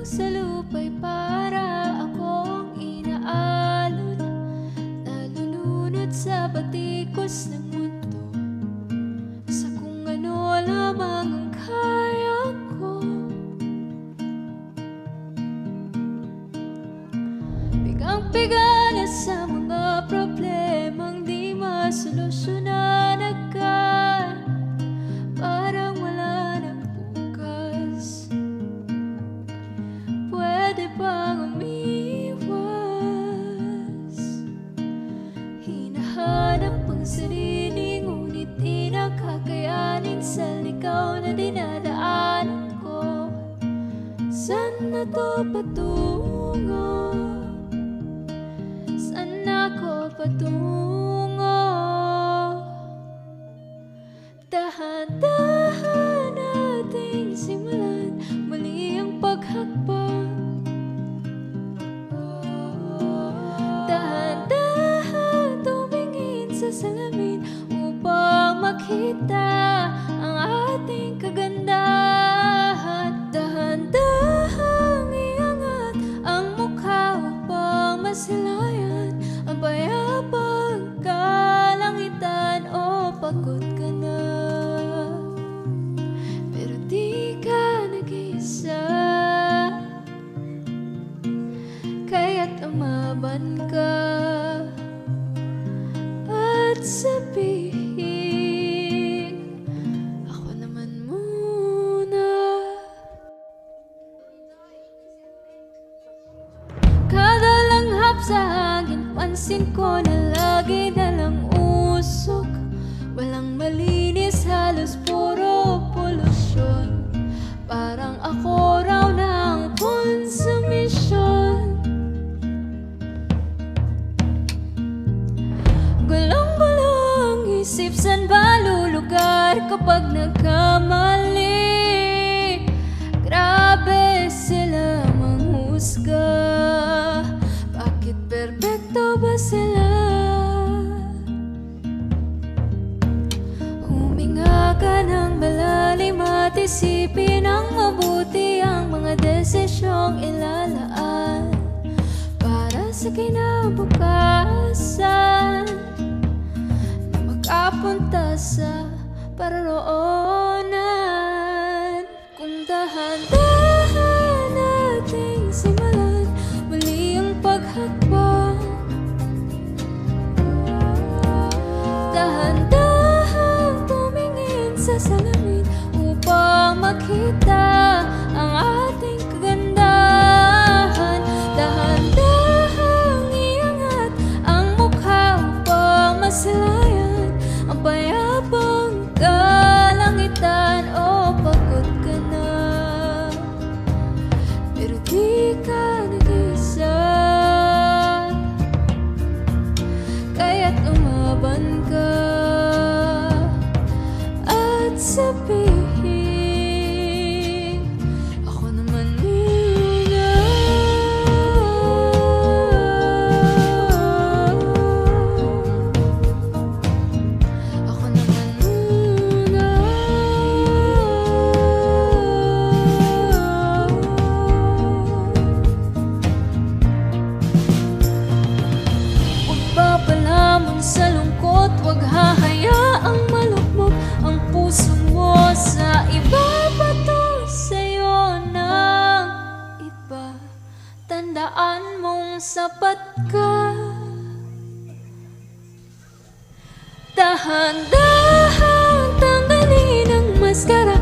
sa lupa'y para akong inaalon, nalulunod sa batikos ng mundo, sa kung ano lamang ang kaya ko. Pigang-piga na sa mga problemang di masolusyonan agad, parang wala nang bukas. Pwede bang umiwas? Hinahanap ang sarili, ngunit di nakakayanin sa ligaw na dinadaanan ko. Saan na to patungo? Saan ako patungo? Dahan-dahan nating simulan muli ang paghakbang. Dahan-dahan tumingin sa salamin upang makita ang ating kagandahan. Dahan-dahang iangat ang mukha upang masilayan ang payapang kalangitan. O pagod ka na, pero di ka nag-iisa, kaya't umaban ka at sabihin, ako naman muna. Kada langhap sa hangin, pansin ko na lagi nalang usok. Walang malinis, halos puro polusyon. Parang ako raw ng konsumisyon. Gulong-gulong isip, saan ba lulugar kapag nagkamali? Grabe sila manghusga, bakit perpekto ba sila? Huminga ka ng malalim at isipin ang mabuti ang mga desisyong ilalaan para sa kinabukasan, na makapunta sa paroroonan. Kung dahan-dahan nating simulan muli ang paghakbang, dahan-dahan tumingin sa salamin upang makita ang ating kagandahan. Dahan-dahang iangat ang mukha upang masilayan ang payapang kalangitan. O pagod ka na, pero di ka nag-iisa, kaya't umaban ka at sabihin, ako naman muna. Ako naman muna. Huwag papalamon sa lungkot, huwag hahayaang malukmok ang puso mo sa iba. Pato sa'yo ng iba, tandaan mong sapat ka. Dahan-dahan tanggalin ang maskara